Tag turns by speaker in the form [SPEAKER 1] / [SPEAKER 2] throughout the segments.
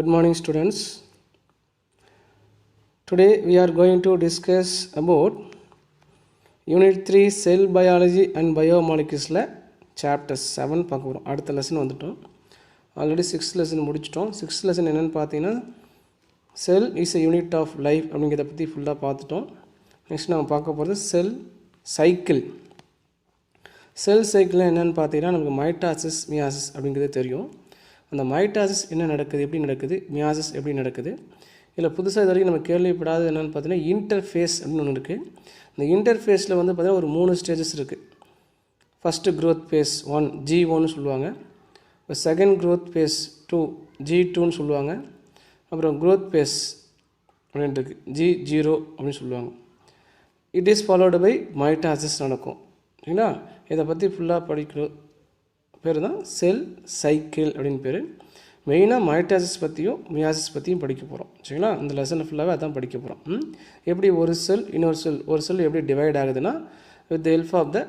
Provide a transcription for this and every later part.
[SPEAKER 1] Good morning, students. Today we are going to discuss about Unit 3 Cell Biology and Biomolecules Chapter 7 பார்க்க போகிறோம். அடுத்த lesson வந்துட்டோம். Already 6th lesson முடிச்சிட்டோம். 6th lesson என்னென்னு பார்த்தீங்கன்னா cell is a unit of life அப்படிங்கிறத பற்றி ஃபுல்லாக பார்த்துட்டோம். நெக்ஸ்ட் நம்ம பார்க்க போகிறது செல் சைக்கிள். செல் சைக்கிள் என்னென்னு பார்த்தீங்கன்னா நமக்கு மைட்டாசிஸ் மியாசிஸ் அப்படிங்கிறது தெரியும். அந்த மைட்டாசிஸ் என்ன நடக்குது, எப்படி நடக்குது, மியாசிஸ் எப்படி நடக்குது. இதில் புதுசாக இது வரைக்கும் நம்ம கேள்விப்படாதது என்னென்னு பார்த்தீங்கன்னா இன்டர்ஃபேஸ் அப்படின்னு ஒன்று இருக்குது. இந்த இன்டர்ஃபேஸில் வந்து பார்த்திங்கன்னா ஒரு 3 ஸ்டேஜஸ் இருக்குது. ஃபஸ்ட்டு க்ரோத் ஃபேஸ் 1 G1 சொல்லுவாங்க. இப்போ செகண்ட் க்ரோத் ஃபேஸ் 2 G2ன்னு சொல்லுவாங்க. அப்புறம் க்ரோத் ஃபேஸ் அப்படின்னு இருக்குது G0 அப்படின்னு சொல்லுவாங்க. It is followed by mitosis நடக்கும். சரிங்களா? இதை பற்றி ஃபுல்லாக படிக்கிற பேர் தான் செல் சைக்கிள் அப்படின்னு பேர். மெயினாக மைட்டாசிஸ் பற்றியும் மியாசிஸ் பற்றியும் படிக்க போகிறோம். சரிங்களா? இந்த லெசனை ஃபுல்லாகவே அதான் படிக்க போகிறோம். எப்படி ஒரு செல் இன்னொரு செல் எப்படி டிவைட் ஆகுதுன்னா with the help of the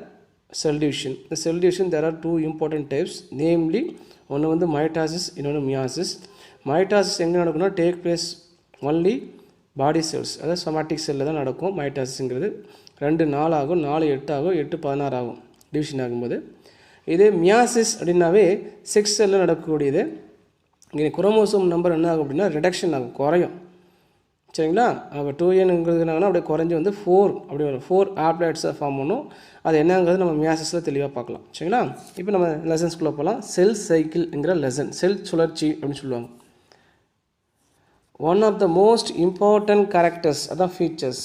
[SPEAKER 1] cell division. இந்த cell division there are 2 important types. Namely ஒன்று வந்து மைட்டாசிஸ், இன்னொன்று மியாசிஸ். மைட்டாசிஸ் எங்கே நடக்கும்னா take place only body cells, அதாவது சொமாட்டிக் செல்லில் தான் நடக்கும். மைட்டாசிஸ்ங்கிறது 2 4 ஆகும், 4 8 ஆகும், 8 16 ஆகும் டிவிஷன் ஆகும்போது. இதே மியாசிஸ் அப்படின்னாவே 6 செல்லில் நடக்கக்கூடியது. இங்கே குரோமோசோம் நம்பர் என்ன ஆகும் அப்படின்னா ரிடக்ஷன் ஆகும், குறையும். சரிங்களா? அப்போ 2Nங்கிறதுனால அப்படியே குறைஞ்சி வந்து 4 அப்படி வரும். 4 ஆப்லாய்ட்ஸாக ஃபார்ம் பண்ணும். அது என்னங்கிறது நம்ம மியாசிஸில் தெளிவாக பார்க்கலாம். சரிங்களா? இப்போ நம்ம லெசன்ஸ்குள்ளே போகலாம். செல் சைக்கிள்ங்கிற லெசன், செல் சுழற்சி அப்படின்னு சொல்லுவாங்க. One of the most important characters, அதான் features.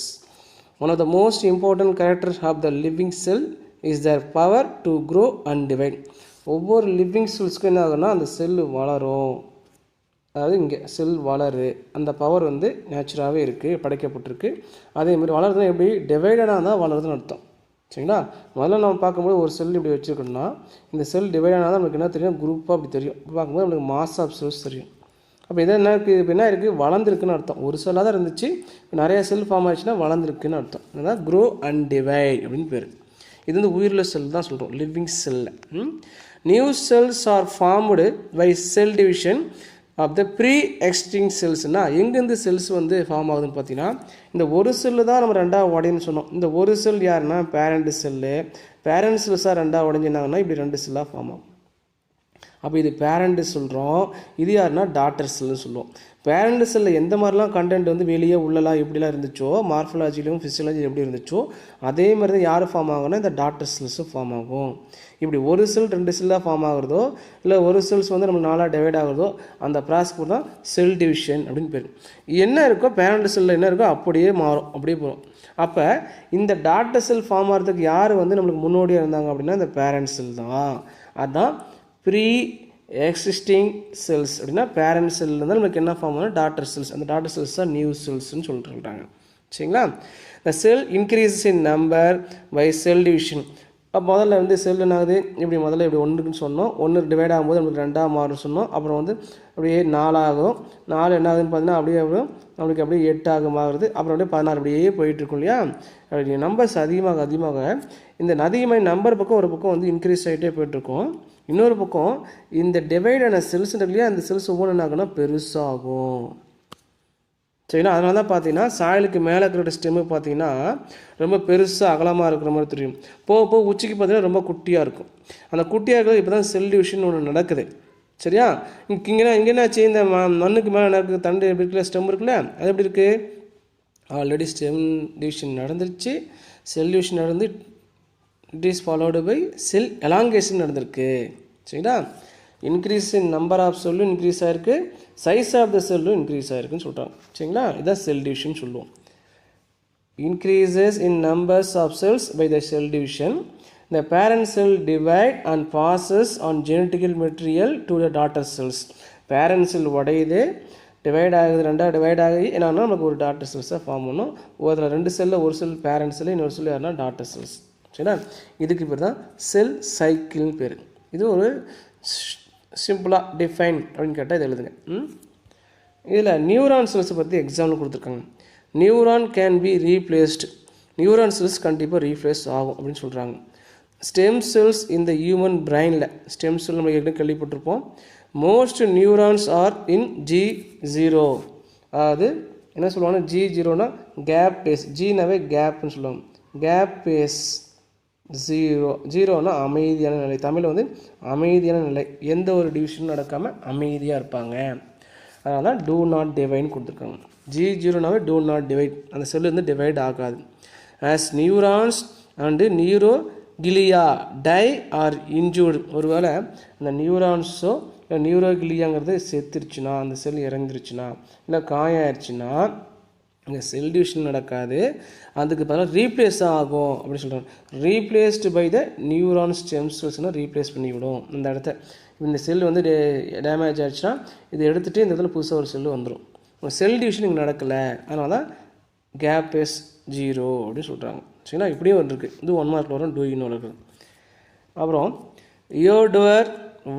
[SPEAKER 1] One of the most important characters of the living cell is their power to grow and divide. ஒவ்வொரு லிவிங் செல்ஸ்க்கும் என்ன ஆகுன்னா அந்த செல்லு வளரும், அதாவது இங்கே செல் வளரு, அந்த பவர் வந்து நேச்சுராகவே இருக்குது, படைக்கப்பட்டிருக்கு. அதேமாதிரி வளருதுன்னா எப்படி டிவைடடாக தான் வளருதுன்னு அர்த்தம். சரிங்களா? முதல்ல நம்ம பார்க்கும்போது ஒரு செல் இப்படி வச்சுருக்கோம்னா இந்த செல் டிவைடாக தான் நமக்கு என்ன தெரியும், குரூப்பாக அப்படி தெரியும். இப்போ பார்க்கும்போது நம்மளுக்கு மாஸ் ஆஃப் செல்ஸ் தெரியும். அப்போ இதை என்ன இருக்குது, இப்போ என்ன இருக்குது, வளர்ந்துருக்குன்னு அர்த்தம். ஒரு செல்லாக தான் இருந்துச்சு, இப்போ நிறைய செல் ஃபார்ம் ஆயிடுச்சுன்னா வளர்ந்துருக்குன்னு அர்த்தம். அதுதான் க்ரோ அண்ட் டிவைட் அப்படின்னு பேர். இது வந்து உயிருள்ள செல் தான் சொல்கிறோம், லிவிங் செல்லில். New cells are formed by cell division of the pre existing செல்ஸ்னால் எங்கேருந்து செல்ஸ் வந்து ஃபார்ம் ஆகுதுன்னு பார்த்தீங்கன்னா இந்த ஒரு செல்லு தான் நம்ம 2ஆக உடையன்னு சொன்னோம். இந்த ஒரு செல் யாருன்னா பேரண்ட் செல்லு. பேரண்ட் செல்ஸாக 2ஆக உடைஞ்சினாங்கன்னா இப்படி 2 செல்லாக ஃபார்ம் ஆகும். அப்போ இது பேரண்ட் சொல்கிறோம், இது யாருன்னா டாட்டர் செல்லுன்னு சொல்லுவோம். பேரண்ட் செல்லில் எந்த மாதிரிலாம் கண்டென்ட் வந்து வெளியே உள்ளலாம் எப்படிலாம் இருந்துச்சோ, மார்ஃபலாஜிலையும் ஃபிசியாலஜி எப்படி இருந்துச்சோ அதே மாதிரி தான் யார் ஃபார்ம் ஆகும்னா இந்த டாட்டர் செல்ஸும் ஃபார்ம் ஆகும். இப்படி ஒரு செல் 2 செல்லாக ஃபார்ம் ஆகுறதோ இல்லை ஒரு செல்ஸ் வந்து நம்ம 4ஆக டிவைட் ஆகுறதோ அந்த ப்ராசஸ்க்கு தான் செல் டிவிஷன் அப்படின்னு பேர். என்ன இருக்கோ பேரண்ட் செல்லில் என்ன இருக்கோ அப்படியே மாறும், அப்படியே போகும். அப்போ இந்த டாட்டர் செல் ஃபார்ம் ஆகிறதுக்கு யார் வந்து நம்மளுக்கு முன்னோடியாக இருந்தாங்க அப்படின்னா இந்த பேரண்ட் செல் தான். அதுதான் ப்ரீ எக்ஸிஸ்டிங் செல்ஸ். அப்படின்னா பேரண்ட் செல்லில் தான் நமக்கு என்ன ஃபார்ம் ஆகும், டாட்டர் செல்ஸ். அந்த டாட்டர் செல்ஸ் தான் நியூ செல்ஸ்ன்னு சொல்லிட்டுருக்காங்க. சரிங்களா? The cell increases in number by cell division. அப்போ முதல்ல வந்து செல் என்ன ஆகுது, இப்படி முதல்ல இப்படி 1ன்னு சொன்னோம், 1 டிவைட் ஆகும்போது நமக்கு 2ஆக மாறும் சொன்னோம். அப்புறம் வந்து அப்படியே 4 ஆகும், 4 என்ன ஆகுதுன்னு பார்த்தீங்கன்னா அப்படியே நம்மளுக்கு அப்படியே 8 ஆகும் ஆகுது. அப்புறம் அப்படியே 16 அப்படியே போயிட்டுருக்கும் இல்லையா? அப்படி நம்பர்ஸ் அதிகமாக இந்த அதிகமாக நம்பர் பக்கம் ஒரு பக்கம் வந்து இன்க்ரீஸ் ஆகிட்டே போயிட்டுருக்கோம். இன்னொரு பக்கம் இந்த டிவைடான செல்ஸ் இல்லையா, அந்த செல்ஸ் ஒவ்வொன்று என்ன ஆகுனா பெருசாகும். சரிங்களா? அதனால தான் பார்த்தீங்கன்னா சாயலுக்கு மேலே இருக்கிற ஸ்டெம்மு பார்த்தீங்கன்னா ரொம்ப பெருசாக அகலமாக இருக்கிற மாதிரி தெரியும். போக உச்சிக்கு பார்த்தீங்கன்னா ரொம்ப குட்டியாக இருக்கும். அந்த குட்டியாக இருக்கிறது இப்போ தான் செல் டிவிஷன் ஒன்று நடக்குது. சரியா? இங்கே என்னாச்சு, இந்த மண்ணுக்கு மேலே நடக்குது, தண்டு எப்படி இருக்குல்ல, ஸ்டெம் இருக்குல்ல, அது எப்படி இருக்குது, ஆல்ரெடி ஸ்டெம் டிவிஷன் நடந்துருச்சு. செல் டிவிஷன் நடந்து it is followed by cell elongation நடந்திருக்கு. சரிங்களா? இன்க்ரீஸ் இன் நம்பர் ஆஃப் செல்லும் இன்க்ரீஸ் ஆகிருக்கு, சைஸ் ஆஃப் த செல்லும் இன்க்ரீஸ் ஆகிருக்குன்னு சொல்கிறாங்க. சரிங்களா? இதுதான் செல் டிவிஷன் சொல்லுவோம். Increases in numbers of cells by the cell division. The parent cell divide and passes on genetical material to the daughter cells. Parent cell உடையுது, divide ஆகுது, 2ஆக divide ஆகி என்னன்னா நமக்கு ஒரு டாட்டர் செல்ஸாக ஃபார்ம் பண்ணும். அதில் 2 செல்லில் ஒரு செல் பேரண்ட் செல், இன்னொரு செல் யாருன்னா டாட்டர் செல்ஸ். சரிங்களா? இதுக்கு பேர் தான் செல் சைக்கிள்னு பேர். இது ஒரு சிம்பிளாக டிஃபைன் அப்படின்னு கேட்டால் இது எழுதுங்க. இதில் நியூரான் செல்ஸை பற்றி எக்ஸாம்பிள் கொடுத்துருக்காங்க. Neuron can be replaced. Neuron cells கண்டிப்பாக ரீப்ளேஸ் ஆகும் அப்படின்னு சொல்கிறாங்க. ஸ்டெம் செல்ஸ் இந்த ஹியூமன் பிரெயினில், ஸ்டெம் செல் நம்ம ஏற்கனவே கேள்விப்பட்டிருப்போம். Most neurons are in G0. அதாவது என்ன சொல்லுவாங்கன்னா G0னா கேப் பேஸ், ஜீனாவே கேப்னு சொல்லுவாங்க. கேப் பேஸ் 0, 0னா அமைதியான நிலை. தமிழில் வந்து அமைதியான நிலை, எந்த ஒரு டிவிஷனும் நடக்காமல் அமைதியாக இருப்பாங்க. அதனால தான் டூ நாட் டிவைட்னு கொடுத்துருக்காங்க. G0னாவே டூ நாட் டிவைட், அந்த செல் வந்து டிவைட் ஆகாது. As neurons and neuroglia die or injured. ஒருவேளை அந்த நியூரான்ஸோ இல்லை நியூரோகிலியாங்கிறது செத்துருச்சுன்னா, அந்த செல் இறந்துருச்சுன்னா, இல்லை காயம் ஆயிடுச்சுன்னா இங்கே செல் டிவிஷன் நடக்காது, அதுக்கு பதிலாக ரீப்ளேஸ் ஆகும் அப்படின்னு சொல்கிறாங்க. Replaced by the neuron stem செல்ஸ்னால் ரீப்ளேஸ் பண்ணிவிடும் இந்த இடத்த. இந்த செல் வந்து டேமேஜ் ஆகிடுச்சுன்னா இதை எடுத்துகிட்டு இந்த இடத்துல புதுசாக ஒரு செல் வந்துடும். செல் டிவிஷன் இங்கே நடக்கலை, அதனால தான் கேப் இஸ் 0 அப்படின்னு சொல்கிறாங்க. சரிங்களா, இப்படியும் ஒன்று இருக்குது. இது 1 மார்க்கில் வரும், டூ இன்னும் இருக்குது. அப்புறம் யோடோர்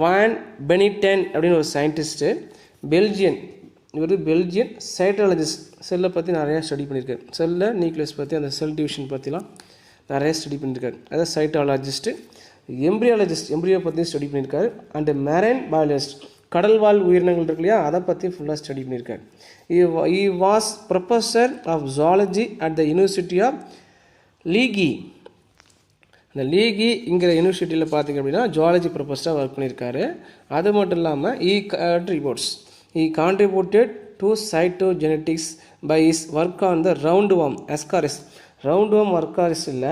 [SPEAKER 1] வான் பெனிட்டன் அப்படின்னு ஒரு சயின்டிஸ்ட்டு, பெல்ஜியன். இவர் பெல்ஜியன் சைட்டாலஜிஸ்ட். செல்லை பற்றி நிறையா ஸ்டடி பண்ணியிருக்காரு. செல்லை நியூக்ளியஸ் பற்றி, அந்த செல் டிவிஷன் பற்றிலாம் நிறைய ஸ்டடி பண்ணியிருக்காரு. அதாவது சைட்டாலஜிஸ்ட்டு. எம்ப்ரியாலஜிஸ்ட், எம்ப்ரியோ பற்றி ஸ்டடி பண்ணியிருக்காரு. அண்டு மெரைன் பயாலஜிஸ்ட், கடல்வாழ் உயிரினங்கள் இருக்கு இல்லையா, அதை பற்றி ஃபுல்லாக ஸ்டடி பண்ணியிருக்காரு. He was professor of zoology at the University of லீகி. அந்த லீகிங்கிற யூனிவர்சிட்டியில் பார்த்திங்க அப்படின்னா ஜுவாலஜி ப்ரொஃபஸராக ஒர்க் பண்ணியிருக்காரு. அது மட்டும் இல்லாமல் he contributed to cytogenetics by his work on the roundworm ascaris. ரவுண்ட்வார்ம் அஸ்காரிஸில்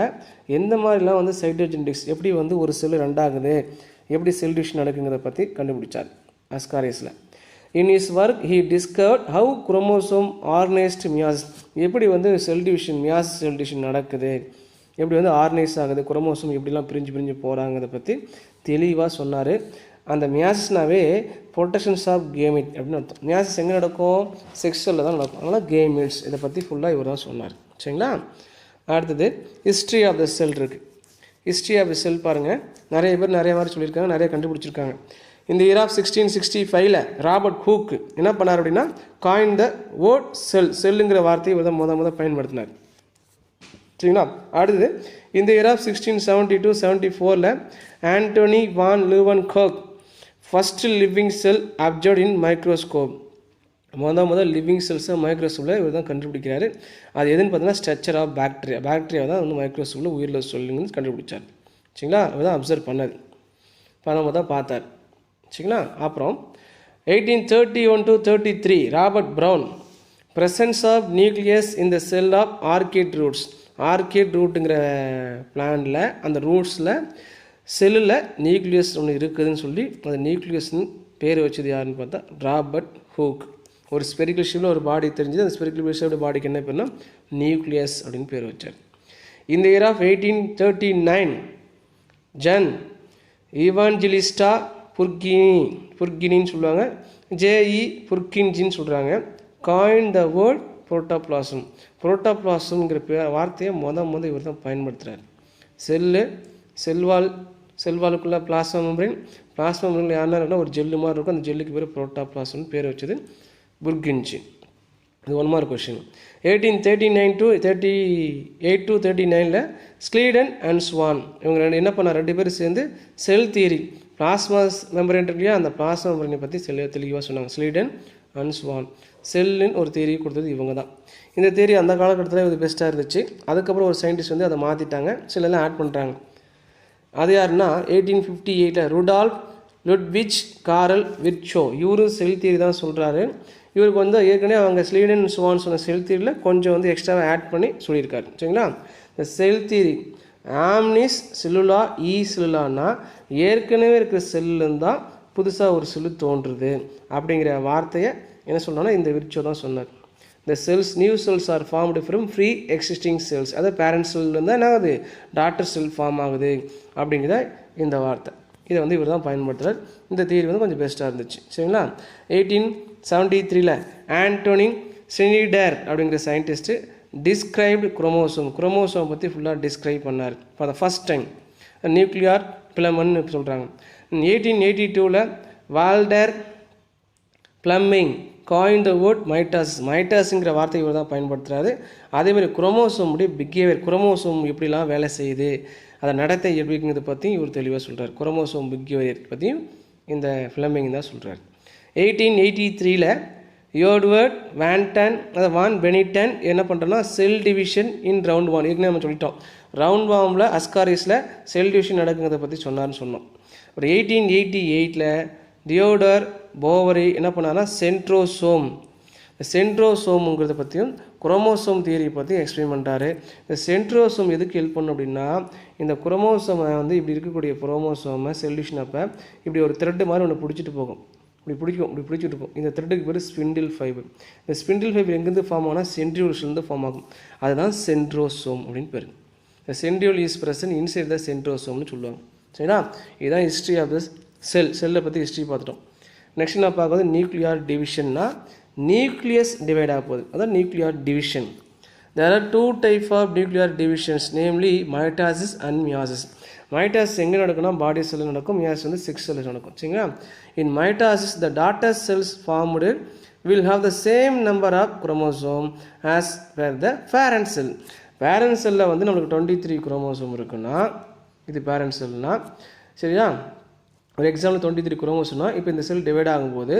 [SPEAKER 1] எந்த மாதிரிலாம் வந்து சைட்டோஜெனடிக்ஸ், எப்படி வந்து ஒரு செல் ரெண்டாகுது, எப்படி செல் டிவிஷன் நடக்குங்கிறத பற்றி கண்டுபிடிச்சார் அஸ்காரிஸில். In his work he discovered how chromosome organised meiosis, எப்படி வந்து cell division meiosis cell division நடக்குது, எப்படி வந்து ஆர்கனைஸ் ஆகுது, குரோமோசோம் எப்படிலாம் பிரிஞ்சு போகிறாங்கிறத பற்றி தெளிவாக சொன்னார். அந்த மியாசிஸ்னாவே ப்ரொடெக்ஷன்ஸ் ஆஃப் கேமிட் அப்படின்னு அர்த்தம். மியாசிஸ் எங்கே நடக்கும், செக்ஸுவலில் தான் நடக்கும். அதனால் கேமிட்ஸ் இதை பற்றி ஃபுல்லாக இவர் தான் சொன்னார். சரிங்களா, அடுத்தது ஹிஸ்ட்ரி ஆஃப் த செல் இருக்குது. ஹிஸ்ட்ரி ஆஃப் த செல் பாருங்கள், நிறைய பேர் நிறைய மாதிரி சொல்லியிருக்காங்க, நிறைய கண்டுபிடிச்சிருக்காங்க. இந்த இயர் ஆஃப் 1665 ராபர்ட் ஹூக் என்ன பண்ணார் அப்படின்னா காயின் த வேர்ட் செல்லுங்கிற வார்த்தையை இவர் தான் முத பயன்படுத்தினார். சரிங்களா, அடுத்தது இந்த year of 1672-74 Antonie van Leeuwenhoek first living cell observed in microscope. முதல் லிவிங் செல்ஸை மைக்ரோஸ்கோப்பில் இவர் தான் கண்டுபிடிக்கிறாரு. அது எதுன்னு பார்த்தீங்கன்னா ஸ்ட்ரக்சர் ஆஃப் பாக்டீரியா தான் வந்து மைக்ரோஸ்கோப்பில் உயிரில் சொல்லுங்கன்னு கண்டுபிடிச்சார். சரிங்களா, அவர் தான் அப்சர்வ் பண்ணது, நம்ம தான் பார்த்தார். சரிங்களா, அப்புறம் 1831-33 Robert Brown presence of nucleus in the cell of orchid roots. Orchid ரூட்டுங்கிற பிளான்டில் அந்த ரூட்ஸில் செல்லில் நியூக்ளியஸ் ஒன்று இருக்குதுன்னு சொல்லி அந்த நியூக்ளியஸ்னு பேர் வச்சது யாருன்னு பார்த்தா ராபர்ட் ஹூக். ஒரு ஸ்பெரிக்கல் ஷேப்பில் ஒரு பாடி தெரிஞ்சது, அந்த ஸ்பெரிக்கல் ஷேப் பாடிக்கு என்ன பேர்னா நியூக்ளியஸ் அப்படின்னு பேர் வச்சார். இந்த இயர் ஆஃப் 1839 ஜன் இவாஞ்சலிஸ்டா புர்கினின்னு சொல்லுவாங்க, ஜேஇ புர்கின்ஜின்னு சொல்கிறாங்க, காயின் த வேர்ட் புரோட்டோபிளாசம். புரோட்டோபிளாசம்ங்கிற வார்த்தையை இவர் தான் பயன்படுத்துகிறார். செல்வாலுக்குள்ள பிளாஸ்மா மெம்பரேன் யாருன்னா இருக்குன்னா ஒரு ஜெல்லு மாதிரி இருக்கும், அந்த ஜெல்லுக்கு பேர் புரோட்டோபிளாசம்னு பேர் வச்சது புர்கின்ஜி. இது 1 மார்க் கொஸ்டின். 1839-38-39 ஸ்லீடன் அண்ட் ஸ்வான் இவங்க என்ன பண்ணார், 2 பேரும் சேர்ந்து செல் தியரி, பிளாஸ்மா மெம்பரேன் இல்லையா, அந்த பிளாஸ்மா மெம்பரேனை பற்றி தெளிவாக சொன்னாங்க. ஸ்லீடன் அண்ட் ஸ்வான் செல்லுன்னு ஒரு தியரி கொடுத்தது இவங்க தான். இந்த தியரி அந்த காலகட்டத்தில் இது பெஸ்ட்டாக இருந்துச்சு. அதுக்கப்புறம் ஒரு சயின்டிஸ்ட் வந்து அதை மாற்றிட்டாங்க, சிலெல்லாம் ஆட் பண்ணுறாங்க. அது யாருன்னா 1858 ருடால்ஃப் லுட்விச் காரல் விர்ச்சோ, இவரும் செல் தியரி தான் சொல்கிறாரு. இவருக்கு வந்து ஏற்கனவே அவங்க ஸ்லீடன் ஸ்வான் சொன்ன செல் தியரியில் கொஞ்சம் வந்து எக்ஸ்ட்ராவாக ஆட் பண்ணி சொல்லியிருக்காரு. சரிங்களா, இந்த செல் தியரி ஆம்னிஸ் செல்லுலா செல்லுலான்னா ஏற்கனவே இருக்கிற செல்லுன்னு தான் புதுசாக ஒரு செல்லு தோன்றுறது அப்படிங்கிற வார்த்தையை என்ன சொன்னோன்னா இந்த விர்ச்சோ தான் சொன்னார். இந்த cells new cells are formed from pre existing cells, அதாவது பேரண்ட் செல்லேருந்து என்ன ஆகுது டாட்டர் செல் ஃபார்ம் ஆகுது அப்படிங்கிற இந்த வார்த்தை. இதை வந்து இவர் தான் பயன்படுத்துகிறார். இந்த தியரி வந்து கொஞ்சம் பெஸ்ட்டாக இருந்துச்சு. சரிங்களா, 1873 ஆண்டோனி ஸ்னிடர் அப்படிங்கிற சயின்டிஸ்ட்டு டிஸ்கிரைப்டு குரோமோசோம் பற்றி ஃபுல்லாக டிஸ்கிரைப் பண்ணார் for the first time. Nuclear பிளமன்னு சொல்கிறாங்க. 1882 Walter Flemming coin the word மைட்டாஸுங்கிற வார்த்தை இவர் தான் பயன்படுத்துகிறாரு. அதேமாதிரி குரோமோசோமுடைய பிஹேவியர், குரோமோசோம் எப்படிலாம் வேலை செய்யுது, அதை நடத்தை எப்படிங்கிறத பற்றியும் இவர் தெளிவாக சொல்கிறார். குரோமோசோம் பிஹேவியர் பற்றியும் இந்த ஃப்ளெமிங் தான் சொல்கிறார். 1883ல் எட்வர்ட் வான் பெனிட்டன் என்ன பண்ணுறோன்னா செல் டிவிஷன் இன் ரவுண்ட் வார்ம், ஏற்கனவே நம்ம சொல்லிட்டோம், ரவுண்ட் வார்மில் அஸ்காரிஸில் செல் டிவிஷன் நடக்குங்கிறத பற்றி சொன்னார்னு சொன்னோம். ஒரு 1888ல் தியோடர் போவரி என்ன பண்ணார்னா சென்ட்ரோசோம்ங்கிறத பற்றியும் குரோமோசோம் தியரியை பற்றி எக்ஸ்பிளைன் பண்ணுறாரு. இந்த சென்ட்ரோசோம் எதுக்கு ஹெல்ப் பண்ணும் அப்படின்னா, இந்த குரோமோசோமை வந்து இப்படி இருக்கக்கூடிய குரோமோசோமை செல்யூஷன் அப்போ இப்படி ஒரு த்ரெட்டு மாதிரி ஒன்று பிடிச்சிட்டு போகும், இப்படி பிடிச்சிட்டு இருக்கும். இந்த த்ரெட்டுக்கு பேர் ஸ்பிண்டில் ஃபைபர். இந்த ஸ்பிண்டில் ஃபைபர் எங்கேருந்து ஃபார்ம் ஆகும்னா சென்ட்ரியூல்ஸ்லேருந்து ஃபார்ம் ஆகும். அதுதான் சென்ட்ரோசோம் அப்படின்னு பேர். இந்த சென்ட்ரியூல் இஸ் பிரசன்ட் இன்சைட் த சென்ட்ரோசோம்னு சொல்லுவாங்க. சரிங்களா? இதுதான் ஹிஸ்ட்ரி ஆஃப் த செல்லை பற்றி ஹிஸ்ட்ரி பார்த்துட்டோம். நெக்ஸ்ட் நான் பார்க்குறது நியூக்ளியர் டிவிஷன்னா நியூக்ளியஸ் டிவைட் ஆக போகுது, அதான் nuclear division. There are 2 types of nuclear divisions, namely mitosis and meiosis. Mitosis எங்கே நடக்கும்னா பாடி செல்லில் நடக்கும், மியாசிஸ் வந்து செக்ஸ் செல்லில் நடக்கும். சரிங்களா? In mitosis the daughter cells formed will have the same number of chromosome as per the parent cell. Parent செல்லில் வந்து நம்மளுக்கு 23 குரோமோசோம் இருக்குன்னா, இது பேரண்ட் செல்னா, சரியா? ஒரு எக்ஸாம்பிள் 23 குரோமோசோம்னா, இப்போ இந்த செல் டிவைட் ஆகும்போது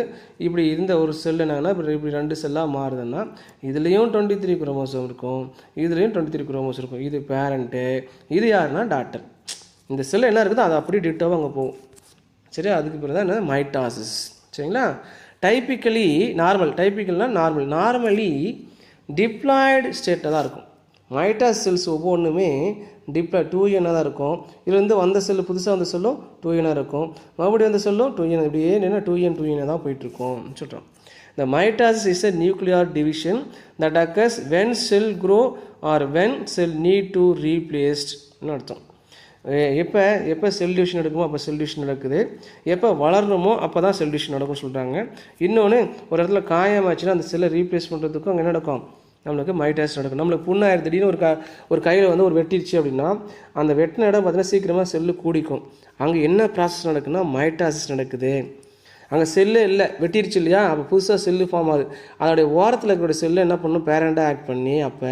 [SPEAKER 1] இப்படி இருந்த ஒரு செல் என்னன்னா இப்படி 2 செல்லாக மாறுதுன்னா இதுலேயும் 23 குரோமோசோம் இருக்கும், இதுலேயும் 23 குரோமோசோம் இருக்கும். இது பேரண்ட்டு, இது யாருன்னா டாட்டர். இந்த செல் என்ன இருக்குதோ அது அப்படியே டிட்டோவாக அங்கே போகும். சரியா? அதுக்கு பிறகு தான் என்ன மைட்டாசிஸ். சரிங்களா? நார்மலி டிப்ளாய்டு ஸ்டேட்டில் தான் இருக்கும். மைட்டாஸ் செல்ஸ் ஒவ்வொன்றுமே டிப்ளாய் 2n தான் இருக்கும். இதுலேருந்து வந்த செல்லு புதுசாக வந்த செல்லும் 2n இருக்கும், மறுபடியும் வந்த செல்லும் 2n, இப்படியே என்ன 2n தான் போயிட்டுருக்கோம் சொல்கிறோம். The mitosis is a nuclear division that occurs when cell grow or when cell need to replaced அர்த்தம். எப்போ செல் டிவிஷன் நடக்குமோ அப்போ செல் டிவிஷன் நடக்குது, எப்போ வளரணுமோ அப்போ தான் செல் டிவிஷன் நடக்கும்னு சொல்கிறாங்க. இன்னொன்று, ஒரு இடத்துல காயமாச்சுன்னா அந்த செல்லை ரீப்ளேஸ் பண்ணுறதுக்கும் அங்கே என்ன நடக்கும், நம்மளுக்கு மைட்டாசிஸ் நடக்கும். நம்மளுக்கு புண்ணாயிரம் திடீர்னு ஒரு கையில் வந்து ஒரு வெட்டிடுச்சு அப்படின்னா அந்த வெட்டின இடம் பார்த்தீங்கன்னா சீக்கிரமாக செல்லு கூடிக்கும். அங்கே என்ன ப்ராசஸ் நடக்குதுன்னா மைட்டாசிஸ் நடக்குது. அங்கே செல்லு இல்லை, வெட்டிடுச்சு இல்லையா, அப்போ புதுசாக செல்லு ஃபார்ம் ஆகுது. அதோடைய ஓரத்தில் இருக்கிற செல்லு என்ன பண்ணணும், பேரண்டாக ஆக்ட் பண்ணி அப்போ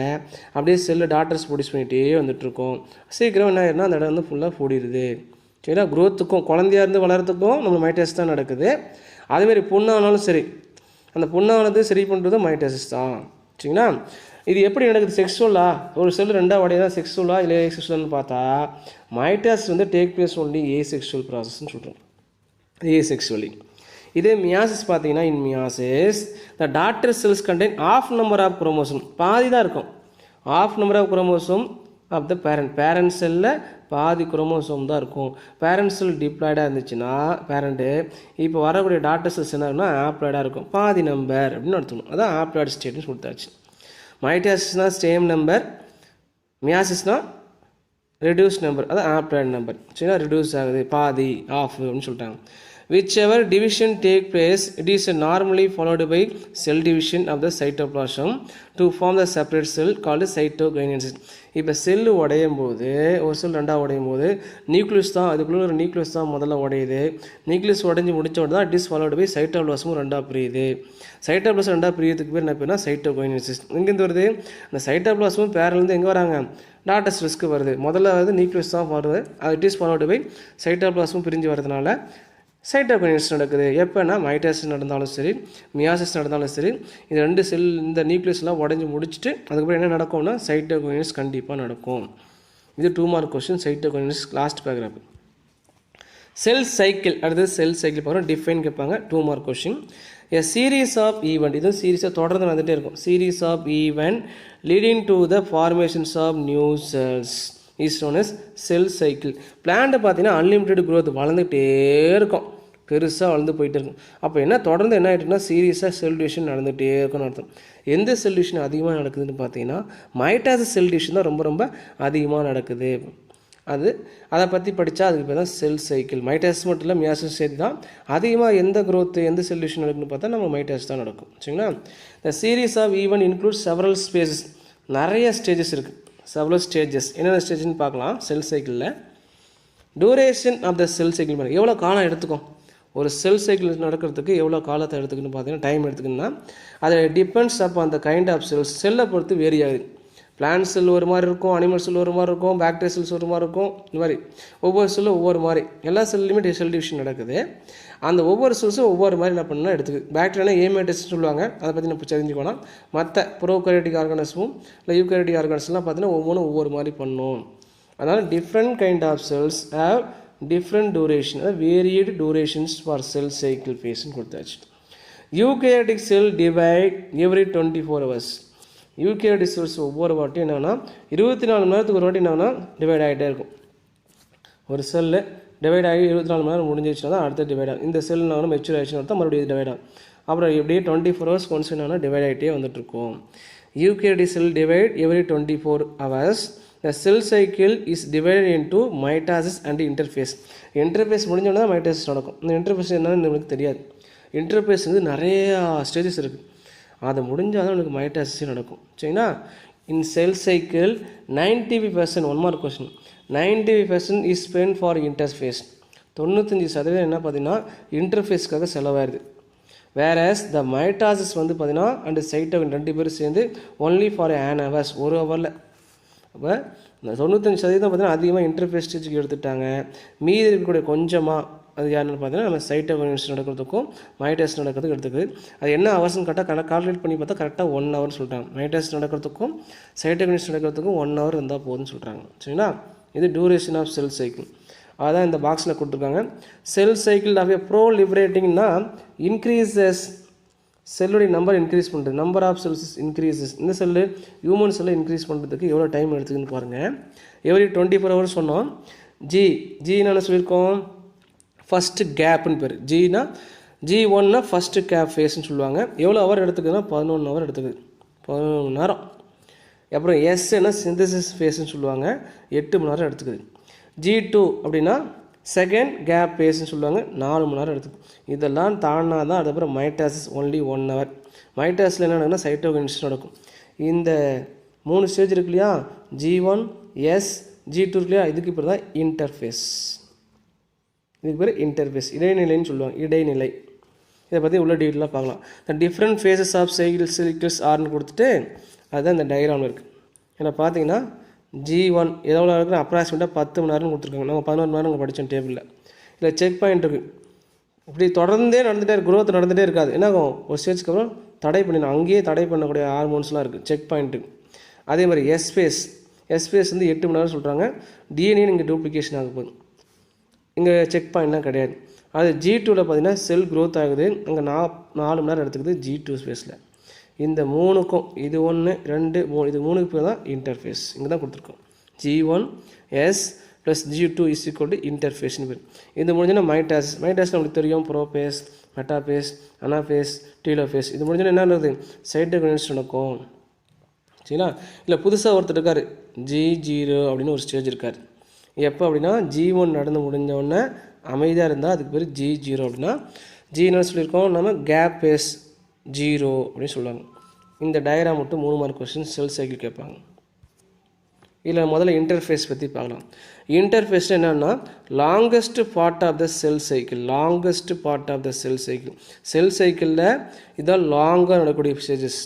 [SPEAKER 1] அப்படியே செல்லு டாட்டர்ஸ் ப்ரொடியூஸ் பண்ணிகிட்டே வந்துட்டுருக்கோம். சீக்கிரம் என்ன ஆயிருன்னா அந்த இடம் வந்து ஃபுல்லாக கூடிடுது. சரிங்களா? க்ரோத்துக்கும் குழந்தையாக இருந்து வளர்கிறதுக்கும் நம்ம மைட்டாசிஸ் தான் நடக்குது. அதேமாதிரி புண்ணானாலும் சரி, அந்த புண்ணானது சரி பண்ணுறது மைட்டாசிஸ் தான். சரிங்களா? இது எப்படி நடக்குது, செக்ஸுவலாக ஒரு செல் 2ஆக உடையதான் செக்ஸுவலாக இல்லை செக்ஸுவல்னு பார்த்தா மைட்டாசிஸ் வந்து டேக் பிளேஸ் ஒன்லி ஏசெக்சுவல் ப்ராசஸ்ன்னு சொல்கிறோம், ஏசெக்சுவலி. இதே மியாசிஸ் பார்த்தீங்கன்னா, in meiosis the daughter cells contain half number of chromosome, பாதி தான் இருக்கும், half number of chromosome of the parent செல்லில் பாதி குரோமோசோம் தான் இருக்கும். பேரண்ட் செல் டிப்ளாய்டாக இருந்துச்சுன்னா பேரண்ட்டு, இப்போ வரக்கூடிய டாட்டர் செல்ஸ் என்ன ஆப்ளாய்டாக இருக்கும், பாதி நம்பர் அப்படின்னு எடுத்துக்கணும். அதான் ஆப்ளாய்டு ஸ்டேட்னு கொடுத்தாச்சு. மைட்டாசிஸ்னால் சேம் நம்பர், மியாசிஸ்னால் ரெடியூஸ் நம்பர், அதான் ஆப்ளாய்டு நம்பர். சரிங்களா? ரெடியூஸ் ஆகுது, பாதி ஆஃப் அப்படின்னு சொல்லிட்டாங்க. Whichever division take place, it is normally followed by cell division of the cytoplasm to form the separate cell called cytokinesis. இப்போ செல்லு உடையும் போது, ஒரு செல் 2ஆக உடையும் போது நியூக்ளியஸ் தான், அதுக்குள்ளே ஒரு நியூக்ளியஸ் தான் முதல்ல உடையுது. நியூக்ளியஸ் உடஞ்சி முடிச்ச உடனே தான் இட் இஸ் ஃபாலோடு பை சைட்டோபிளாசமும் 2ஆக பிரியுது. சைட்டோபிளாசம் 2ஆக பிரியதுக்கு பேர் என்ன பேர்னா சைட்டோகைனசிஸ். எங்கேருந்து வருது, அந்த சைட்டோபிளாசமும் பேரலேருந்து எங்கே வராங்க, டாட்டர் செல்ஸ்க்கு வருது. முதல்ல வந்து நியூக்ளியஸ் தான் வருது, அது இட் இஸ் ஃபாலோடு பை சைட்டோபிளாசமும் பிரிஞ்சு வரதுனால சைட்டோகைனசிஸ் நடக்குது. எப்போனா மைட்டாசிஸ் நடந்தாலும் சரி, மியாசிஸ் நடந்தாலும் சரி, இது 2 செல் இந்த நியூக்ளியஸ்லாம் உடஞ்சி முடிச்சுட்டு அதுக்கப்புறம் என்ன நடக்கும்னா சைட்டோகைனசிஸ் கண்டிப்பாக நடக்கும். இது 2 mark question. Cytokinesis last paragraph. Cell cycle, அடுத்தது செல் சைக்கிள் பார்க்குறோம். டிஃபைன் கேட்பாங்க, 2 mark question. A series of event, இதுவும் சீரீஸாக தொடர்ந்து நடந்துகிட்டே இருக்கும். Series of event leading to the formations of new cells is known as cell cycle. பிளான்ட்டை பார்த்தீங்கன்னா அன்லிமிட்டெட் க்ரோத் வளர்ந்துகிட்டே இருக்கும், பெருசாக வளர்ந்து போயிட்டு இருக்கும். அப்போ என்ன தொடர்ந்து என்ன ஆகிட்டுன்னா சீரியஸாக செல் டிவிஷன் நடந்துகிட்டே இருக்குன்னு அர்த்தம். எந்த செல் டிவிஷன் அதிகமாக நடக்குதுன்னு பார்த்தீங்கன்னா மைட்டாசிஸ் செல் டிவிஷன் தான் ரொம்ப ரொம்ப அதிகமாக நடக்குது. அதை பற்றி படித்தா அதுக்கு பேர் தான் செல் சைக்கிள். மைட்டாசிஸ் மட்டும் இல்லை, மியாசிஸ் சேர்த்து தான் அதிகமாக எந்த க்ரோத்து எந்த செல் டிவிஷன் நடக்குதுன்னு பார்த்தா நம்ம மைட்டாசிஸ் தான் நடக்கும். சரிங்களா? The series of event include several spaces, நிறைய ஸ்டேஜஸ் இருக்குது. செவரல் ஸ்டேஜஸ் என்னென்ன ஸ்டேஜ்னு பார்க்கலாம். செல் சைக்கிளில் duration of the cell cycle மாதிரி எவ்வளோ காலம் எடுத்துக்கும், ஒரு செல் சைக்கிள் நடக்கிறதுக்கு எவ்வளோ காலத்தை எடுத்துக்குன்னு பார்த்தீங்கன்னா டைம் எடுத்துக்கணும்னா அது டிபெண்ட்ஸ் அப் அந்த கைண்ட் ஆஃப் செல்ஸ், செல்லை பொறுத்து வேரி ஆகுது. பிளான்ட் செல் ஒரு மாதிரி இருக்கும், அனிமல் செல் ஒரு மாதிரி இருக்கும், பாக்டீரியா செல்ஸ் ஒரு மாதிரி இருக்கும். இந்த மாதிரி ஒவ்வொரு செல்லும் ஒவ்வொரு மாதிரி, எல்லா செல்லுமே செல் டிவிஷன் நடக்குது. அந்த ஒவ்வொரு செல்ஸும் ஒவ்வொரு மாதிரி என்ன பண்ணால் எடுத்துக்குது. பாக்டீரியானா ஏமேட்டஸ்ன்னு சொல்லுவாங்க, அதை பற்றி நம்ம தெரிஞ்சுக்கணும். மற்ற ப்ரோகாரியோட்டிக் ஆர்கானிசமும் இல்லை யூகாரியோட்டிக் ஆர்கானிசம்லாம் பார்த்தீங்கன்னா ஒவ்வொன்றும் ஒவ்வொரு மாதிரி பண்ணும். அதனால் different kind of cells have different duration, varied durations for cell cycle ஃபேஸ்ன்னு கொடுத்தாச்சு. Eukaryotic cell divide every 24 hours. Eukaryotic cells ஒவ்வொரு வாட்டியும் என்னன்னா 24 மணி நேரத்துக்கு ஒரு வாட்டி என்னன்னா டிவைட் ஆகிட்டே இருக்கும். ஒரு செல்லு டிவைட் ஆகி 24 மணி நேரம் முடிஞ்சிச்சுன்னா தான் அடுத்த டிவைட் ஆகும். இந்த செல் நான் மெச்சூர் ஆகிடுச்சுன்னா தான் மறுபடியும் டிவைட் ஆகும். அப்புறம் எப்படியே 24 hours ஒன்ஸ் என்னன்னா டிவைட் ஆகிட்டே வந்துட்டுருக்கும். Eukaryotic cell divide every 24 hours. The cell cycle is divided into mitosis and interphase. Interphase முடிஞ்சோன்னா தான் மைட்டாசிஸ் நடக்கும். இந்த இன்டர்ஃபேஸ் என்னன்னு நமக்கு தெரியாது. இன்டர்ஃபேஸ் வந்து நிறையா ஸ்டேஜஸ் இருக்குது, அதை முடிஞ்சால் தான் எனக்கு மைட்டாசிஸ் நடக்கும். சரிங்களா? In cell cycle 95%, one mark question, 95% is spend for interphase. 95% என்ன பார்த்தீங்கன்னா இன்டர்ஃபேஸ்க்காக செலவாயிருது. வேறஸ் த மைட்டாசிஸ் வந்து பார்த்தீங்கன்னா அண்ட் சைட்டோகின் 2 பேரும் சேர்ந்து ஒன்லி ஃபார் an hours, 1 ஹவரில். அப்போ இந்த 95% பார்த்தீங்கன்னா அதிகமாக இன்டர்ஃபேஸ் ஸ்டேஜுக்கு எடுத்துட்டாங்க. மீதி இருக்கக்கூடிய கொஞ்சமாக அது யாருன்னு பார்த்தீங்கன்னா நம்ம சைட்டோகின்ஸ் நடக்கிறதுக்கும் மைட்டாசிஸ் நடக்கிறதுக்கும் எடுத்துக்குது. அது என்ன ஹவர்ஸ்னு கரெக்டாக கால்குலேட் பண்ணி பார்த்தா கரெக்டாக 1 hour சொல்கிறாங்க. மைட்டாசிஸ் நடக்கிறதுக்கும் சைட்டோகின்ஸ் நடக்கிறதுக்கும் 1 hour இருந்தால் போதும்னு சொல்கிறாங்க. சரிங்களா? இது டூரேஷன் ஆஃப் செல் சைக்கிள். அதான் இந்த பாக்ஸில் கொடுத்துருக்காங்க. செல் சைக்கிள் ஆஃப் ஏ ப்ரோலிபரேட்டிங்னா இன்க்ரீசஸ், செல்லுடைய நம்பர் இன்க்ரீஸ் பண்ணுறது, நம்பர் ஆஃப் செல்ஸ் இன்க்ரீசஸ். இந்த செல்லு ஹியூமன் செல்லை இன்க்ரீஸ் பண்ணுறதுக்கு எவ்வளோ டைம் எடுத்துக்குன்னு பாருங்கள். எவ்ரி 24 hours சொன்னோம். ஜி என்ன சொல்லியிருக்கோம், ஃபஸ்ட்டு கேப்புன்னு பேர். G1னா ஃபஸ்ட்டு கேப் ஃபேஸ்ன்னு சொல்லுவாங்க. எவ்வளோ ஹவர் எடுத்துக்குதுன்னா 11 hour எடுத்துக்குது, 11 மணி நேரம். அப்புறம் எஸ்ன்னா சிந்தசிஸ் ஃபேஸ்ன்னு சொல்லுவாங்க, 8 மணி நேரம் எடுத்துக்குது. G2 அப்படின்னா செகண்ட் கேப் ஃபேஸ்ன்னு சொல்லுவாங்க, 4 மணி நேரம் எடுத்துக்கும். இதெல்லாம் தாண்டினா தான் அதுக்கப்புறம் மைட்டாசிஸ் ஒன்லி 1 hour. மைட்டாசிஸில் என்ன நடக்குன்னா சைட்டோகின்ஸ் நடக்கும். இந்த 3 ஸ்டேஜ் இருக்கு இல்லையா, G1, S, G2 இருக்கு இல்லையா, இதுக்கு பேர் தான் இன்டர்ஃபேஸ். இதுக்கு பேர் இன்டர்ஃபேஸ், இடைநிலைன்னு சொல்லுவாங்க, இடைநிலை. இதை பற்றி உள்ள டீட்டெயிலாக பார்க்கலாம். The different phases of cycles ஆர்னு கொடுத்துட்டு அதுதான் இந்த டயக்ராம் இருக்குது. ஏன்னா பார்த்தீங்கன்னா G1 எவ்வளோ இருக்குன்னா அப்ராக்சிமேட்டாக 10 மணி நேரம்னு கொடுத்துருக்காங்க. நம்ம 11 மணி நேரம் இங்கே படித்தோம் டேபிளில். இல்லை செக் பாயிண்ட் இருக்குது. இப்படி தொடர்ந்தே நடந்துகிட்டே இருக்கு, குரோத் நடந்துகிட்டே இருக்காது. என்ன ஆகும், ஒரு ஸ்டேஜ்க்கு அப்புறம் தடை பண்ணிடணும். அங்கேயே தடை பண்ணக்கூடிய ஹார்மோன்ஸ்லாம் இருக்குது செக் பாயிண்ட்டு. அதே மாதிரி எஸ் ஃபேஸ் வந்து 8 மணி நேரம் சொல்கிறாங்க. டிஎன்ஏ இங்கே டூப்ளிகேஷன் ஆக போகுது, இங்கே செக் பாயிண்ட்லாம் கிடையாது. அது G2வில் பார்த்தீங்கன்னா செல் க்ரோத் ஆகுது, அங்கே 4 மணி நேரம் எடுத்துக்குது G2 ஸ்பேஸில். இந்த 3க்கும் இது 1, 2, 3 இது 3க்கு பேர் தான் இன்டர்ஃபேஸ். இங்கே தான் கொடுத்துருக்கோம். G1 S + G2 is equal to இன்டர்ஃபேஸ்னு பேர். இது முடிஞ்சோன்னா மைட்டாசிஸ் நம்மளுக்கு தெரியும், ப்ரோபேஸ், மெட்டாபேஸ், அனாபேஸ், டீலோபேஸ். இது முடிஞ்சோன்னா என்ன நடக்குது, சைட்டோகின்ஸ் நடக்கும். சரிங்களா? இல்லை புதுசாக ஒருத்தர் இருக்கார், G0 அப்படின்னு ஒரு ஸ்டேஜ் இருக்கார். எப்போ அப்படின்னா G1 நடந்து முடிஞ்சவுடனே அமைதியாக இருந்தால் அதுக்கு பேர் G0 அப்படின்னா. G சொல்லியிருக்கோம் நம்ம கேப் ஃபேஸ் 0 அப்படின்னு சொல்லுவாங்க. இந்த டயக்ராம் மட்டும் 3 மார்க் கொஸ்டின் செல் சைக்கிள் கேட்பாங்க. இதில் முதல்ல இன்டர்ஃபேஸ் பற்றி பார்க்கலாம். இன்டர்ஃபேஸ் என்னென்னா longest part of the cell cycle. Cell சைக்கிளில் இதான் லாங்காக நடக்கக்கூடிய ஸ்டேஜஸ்.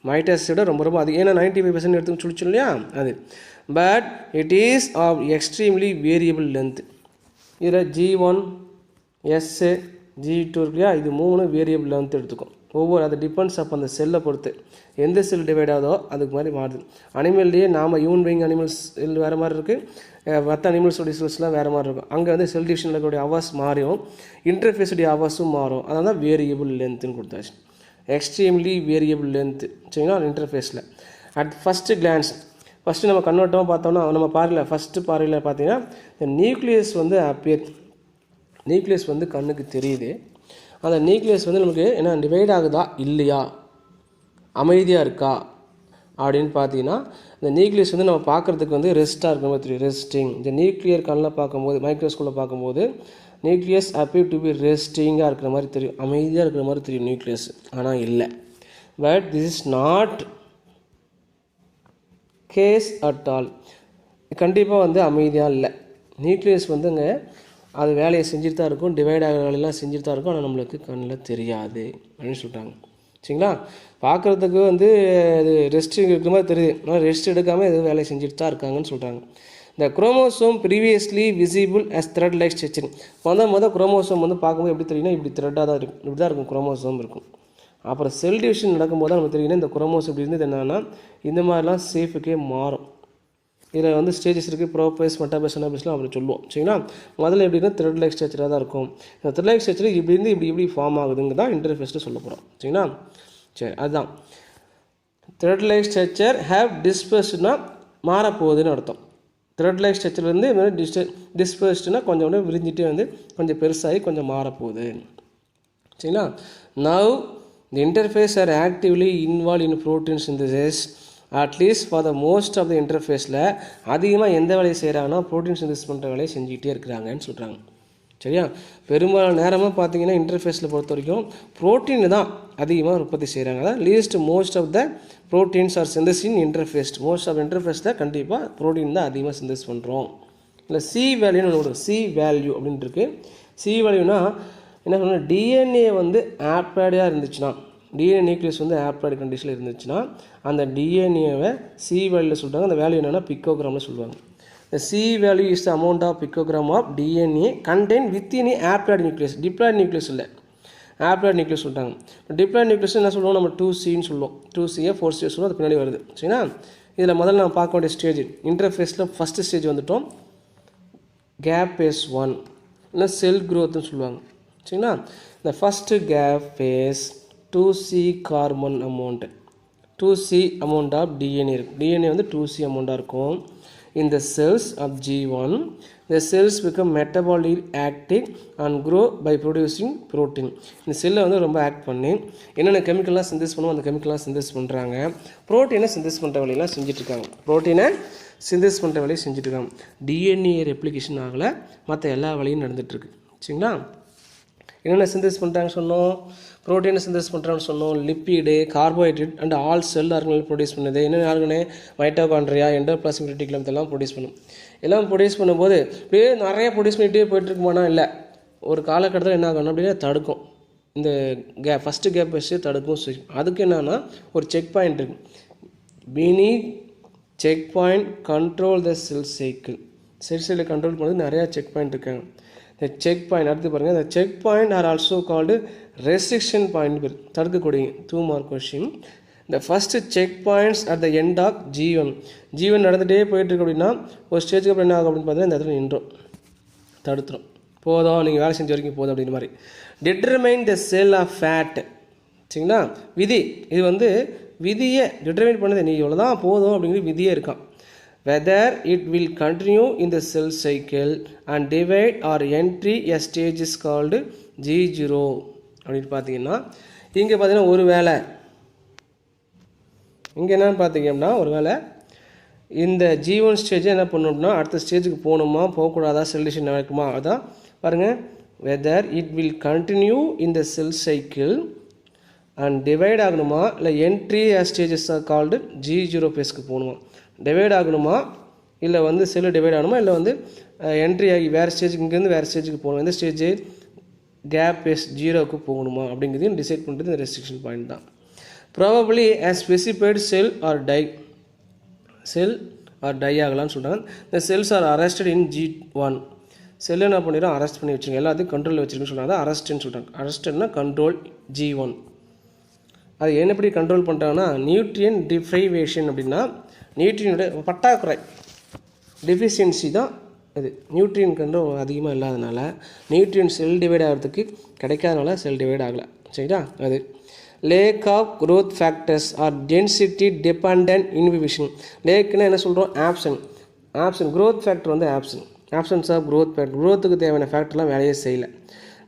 [SPEAKER 1] மைட்டாசிஸோட ரொம்ப அதிகம், ஏன்னா 95% எடுத்து சொல்லிச்சோம் இல்லையா அது. But it is of extremely variable length. இதில் G1, S, G2 இருக்கு இல்லையா, இது 3 வேரியபிள் லென்த் எடுத்துக்கும். அது டிபெண்ட்ஸ் அப்போ அந்த செல்லை பொறுத்து எந்த செல் டிவைட் ஆகுதோ அதுக்கு மாதிரி மாறுது. அனிமல்லையே நாம் ஹியூமன் பீயிங் அனிமல்ஸ் செல் வேறு மாதிரி இருக்குது, மற்ற அனிமல்ஸோடைய செல்ஸ்லாம் வேறு மாதிரி இருக்கும். அங்கே வந்து செல் டிவிஷனில் இருக்கக்கூடிய ஹவர்ஸ் மாறும், இன்டர்ஃபேஸுடைய ஹவர்ஸும் மாறும். அதனால தான் வேரியபிள் லென்த்துன்னு கொடுத்தாச்சு, எக்ஸ்ட்ரீம்லி வேரியபிள் லென்த்து. சரிங்களா? இன்டர்ஃபேஸில் அட் ஃபஸ்ட்டு கிளான்ஸ், ஃபஸ்ட்டு நம்ம கண்ணோட்டமாக பார்த்தோம்னா நம்ம ஃபஸ்ட்டு பார்வையில் பார்த்தீங்கன்னா இந்த நியூக்ளியஸ் வந்து நியூக்ளியஸ் வந்து கண்ணுக்கு தெரியுது. அந்த நியூக்ளியஸ் வந்து நமக்கு என்ன டிவைட் ஆகுதா இல்லையா, அமைதியாக இருக்கா அப்படின்னு பார்த்தீங்கன்னா இந்த நியூக்ளியஸ் வந்து நம்ம பார்க்குறதுக்கு வந்து ரெஸ்ட்டாக இருக்கிற மாதிரி தெரியும், ரெஸ்டிங். இந்த நியூக்ளியர் கண்ணில் பார்க்கும்போது, மைக்ரோஸ்கோப்பில் பார்க்கும்போது நியூக்ளியஸ் appear to be ரெஸ்டிங்காக இருக்கிற மாதிரி தெரியும், அமைதியாக இருக்கிற மாதிரி தெரியும் நியூக்ளியஸ். ஆனால் இல்லை. But this is not case at all. கண்டிப்பாக வந்து அமைதியாக இல்லை. நியூக்ளியஸ் வந்துங்க அது வேலையை செஞ்சுட்டு தான் இருக்கும், டிவைட் ஆகிற வேலையெல்லாம் செஞ்சுட்டு தான் இருக்கும், ஆனால் நம்மளுக்கு கண்ணில் தெரியாது அப்படின்னு சொல்லிட்டாங்க. சரிங்களா? பார்க்குறதுக்கு வந்து அது ரெஸ்ட் இருக்கிற மாதிரி தெரியுது, ஆனால் ரெஸ்ட் எடுக்காமல் எதுவும் வேலையை செஞ்சுட்டு தான் இருக்காங்கன்னு சொல்கிறாங்க. இந்த chromosome previously visible as thread like structure. மொதல் குரோமோசோம் வந்து பார்க்கும்போது எப்படி தெரியும்னா இப்படி த்ரெட்டாக தான் இருக்கும், இப்படி தான் இருக்கும் குரோமோசோம் இருக்கும். அப்புறம் செல் டிவிஷன் நடக்கும்போது தான் நமக்கு தெரியும்னா இந்த குரோமோசோம் இப்படி இருந்தது என்னென்னா இந்த மாதிரிலாம் சேஃபுக்கே மாறும். இதில் வந்து ஸ்டேஜஸ் இருக்குது, ப்ரோபேஸ் மெட்டாபேஸ் அனாபேஸ்லாம் அப்படி சொல்லுவோம். சரிங்களா? முதல்ல எப்படின்னா த்ரெட் லைக் ஸ்ட்ரக்சராக தான் இருக்கும். இந்த த்ரெட் லைக் ஸ்ட்ரக்சர் இப்படி இருந்து இப்படி ஃபார்ம் ஆகுதுங்க தான் இன்டர்ஃபேஸில் சொல்ல போகிறோம். சரிங்களா? சரி, அதுதான் த்ரெட் லைக் ஸ்ட்ரக்சர் ஹேவ் டிஸ்பர்ஸ்ட்னா மாறப்போகுதுன்னு அர்த்தம். த்ரெட் லைக் ஸ்ட்ரக்சர்லேருந்து டிஸ்பர்ஸ்ட்னா கொஞ்சம் விரிஞ்சிட்டே வந்து கொஞ்சம் பெருசாகி கொஞ்சம் மாறப்போகுது. சரிங்களா? Now the interface are actively involve in protein synthesis. At least for the most of the இன்டர்ஃபேஸில் அதிகமாக எந்த வேலையை செய்கிறாங்கன்னா ப்ரோட்டீன் சிந்தசிஸ் பண்ணுற வேலையை செஞ்சுக்கிட்டே இருக்கிறாங்கன்னு சொல்கிறாங்க. சரியா? பெரும்பாலான நேரமாக பார்த்தீங்கன்னா இன்டர்ஃபேஸில் பொறுத்த வரைக்கும் ப்ரோட்டீன் தான் அதிகமாக உற்பத்தி செய்கிறாங்க. அதான் least most of the proteins are synthesis in interphase. Most of இன்டர்ஃபேஸில் கண்டிப்பாக ப்ரோட்டீன் தான் அதிகமாக சிந்தசிஸ் பண்ணுறோம். இல்லை சி வேல்யூன்னு ஒன்று வரும், சி வேல்யூ அப்படின்ட்டு இருக்குது. சி வேல்யூனா என்ன சொல்லணும், டிஎன்ஏ வந்து ஆப்ளாய்டாக இருந்துச்சுன்னா, டிஎன்ஏ நியூக்ளியஸ் வந்து ஆப்ளாய்டு கண்டிஷனில் இருந்துச்சுன்னா அந்த டிஎன்ஏவை சி வேல்யூவில் சொல்கிறாங்க. அந்த வேல்யூ என்னென்னா பிக்கோகிராமில் சொல்லுவாங்க. The C value is the amount of picogram of DNA contained within a haploid nucleus. Diploid nucleus இல்லை, haploid nucleus சொல்கிறாங்க. டிப்ளாய்ட் நியூக்ளியஸ் என்ன சொல்லுவோம், நம்ம 2Cன்னு சொல்லுவோம். 2C 4C சொல்லுவோம், அது பின்னாடி வருது. சரிங்களா? இதில் முதல்ல நம்ம பார்க்க வேண்டிய ஸ்டேஜ் இன்டர்ஃபேஸில் ஃபஸ்ட்டு ஸ்டேஜ் வந்துட்டோம், கேப் ஃபேஸ் 1 இல்லை செல் க்ரோத்னு சொல்லுவாங்க. சரிங்களா? இந்த first gap phase 2C carbon amount, 2C amount of DNA இருக்கும். டிஎன்ஏ வந்து 2C அமௌண்ட்டாக இருக்கும். In the cells of G1, the cells become metabolically active and grow by producing protein. இந்த செல்லை வந்து ரொம்ப ஆக்ட் பண்ணி என்னென்ன கெமிக்கல்லாம் சிந்தசிஸ் பண்ணுவோம், அந்த கெமிக்கல்லாம் சிந்தசிஸ் பண்ணுறாங்க. ப்ரோட்டீனை சிந்தசிஸ் பண்ணுற வேலையெல்லாம் செஞ்சுட்ருக்காங்க. ப்ரோட்டீனை சிந்தசிஸ் பண்ணுற வேலையை செஞ்சுட்ருக்காங்க. டிஎன்ஏ ரெப்ளிகேஷன் ஆகலை, மற்ற எல்லா வேலையும் நடந்துகிட்ருக்கு. சரிங்களா? என்னென்ன சிந்தசிஸ் பண்ணுறாங்க சொன்னோம், ப்ரோட்டீனை சிந்தசிஸ் பண்ணுறாங்கன்னு சொன்னோம். Lipid, carbohydrate and all sell organelle produce பண்ணுது. என்னென்ன ஆர்கனே, மைட்டோகாண்ட்ரியா, எண்டோபிளாஸ்மிக் ரெட்டிகுலம் இதெல்லாம் ப்ரொடியூஸ் பண்ணும். எல்லாம் ப்ரொடியூஸ் பண்ணும்போது இப்படியே நிறைய ப்ரொடியூஸ் பண்ணிகிட்டே போயிட்டுருக்குமானா இல்லை, ஒரு காலகட்டத்தில் என்ன ஆகணும் அப்படின்னா தடுக்கும். இந்த ஃபஸ்ட்டு கேப் வச்சு தடுக்கும். அதுக்கு என்னன்னா ஒரு செக் பாயிண்ட் இருக்குது. பினி check point control the cell cycle. செல்லை கண்ட்ரோல் பண்ணுறது நிறையா செக் பாயிண்ட் இருக்காங்க. இந்த செக் பாயிண்ட் அடுத்து பாருங்கள், இந்த check point are also called restriction point பேர், தடுக்கக்கூடிய 2 மார்க் கொஸ்டின். இந்த first check points at the end of G1 நடந்துகிட்டே போயிட்டுருக்கு அப்படின்னா ஒரு ஸ்டேஜுக்கு அப்புறம் என்ன ஆகும் அப்படின்னு பார்த்தீங்கன்னா இந்த இடத்துல நின்றோம், தடுத்துரும். போதும், நீங்கள் வேலை செஞ்ச வரைக்கும் போதும் அப்படின்ற மாதிரி. Determine the cell of fate. சரிங்களா? விதி, இது வந்து விதியை டிட்டர்மைன் பண்ணது, நீ இவ்வளோ தான் போதும் அப்படிங்கிற விதியே இருக்கான். Whether it will continue in the cell cycle and divide or entry a stage is called G0 அப்படின்னு பார்த்தீங்கன்னா இங்கே பார்த்தீங்கன்னா ஒரு வேளை இங்கே என்னென்னு பார்த்தீங்கன்னா ஒரு வேளை இந்த G1 ஸ்டேஜை என்ன பண்ணணும்னா அடுத்த ஸ்டேஜுக்கு போகணுமா போகக்கூடாதா, செல் டிவிஷன் நடக்குமா, அதான் பாருங்கள். whether it will continue in the cell cycle and divide ஆகணுமா இல்லை entry a stages are called G0 phase போகணுமா, டிவைட் ஆகணுமா இல்லை வந்து செல்லு டிவைட் ஆகணுமா இல்லை வந்து என்ட்ரி ஆகி வேறு ஸ்டேஜுக்கு இங்கேருந்து வேறு ஸ்டேஜுக்கு போகணும், எந்த ஸ்டேஜ் கேப் பேஸ் 0க்கு போகணுமா அப்படிங்கிறதையும் டிசைட் பண்ணுறது இந்த ரெஸ்ட்ரிக்ஷன் பாயிண்ட் தான். Probably as specified cell or die ஆகலான்னு சொல்கிறாங்க. இந்த cells are arrested in G1. Cell என்ன பண்ணிடும், அரெஸ்ட் பண்ணி வச்சுருங்க, எல்லாத்தையும் கண்ட்ரோலில் வச்சுருக்குன்னு சொல்கிறாங்க. அரெஸ்ட்னு சொல்கிறாங்க. அரெஸ்டட்னா கண்ட்ரோல் G1. அது எப்படி கண்ட்ரோல் பண்ணுறாங்கன்னா நியூட்ரியன் டிப்ரைவேஷன் அப்படின்னா நியூட்ரியனுடைய பற்றாக்குறை, டெஃபிஷியன்சி தான் இது. நியூட்ரியன் கண்ட்ரோல் அதிகமாக இல்லாதனால நியூட்ரியன் செல் டிவைட் ஆகிறதுக்கு கிடைக்காதனால செல் டிவைட் ஆகலை. சரிங்களா? அது lack of growth factors or density dependent inhibition. லேக்குன்னா என்ன சொல்கிறோம், ஆப்ஷன் க்ரோத் ஃபேக்டர் வந்து ஆப்ஷன்ஸ் ஆஃப் க்ரோத் ஃபேக்டர், க்ரோத்துக்கு தேவையான ஃபேக்டர்லாம் வேலையே செய்யலை.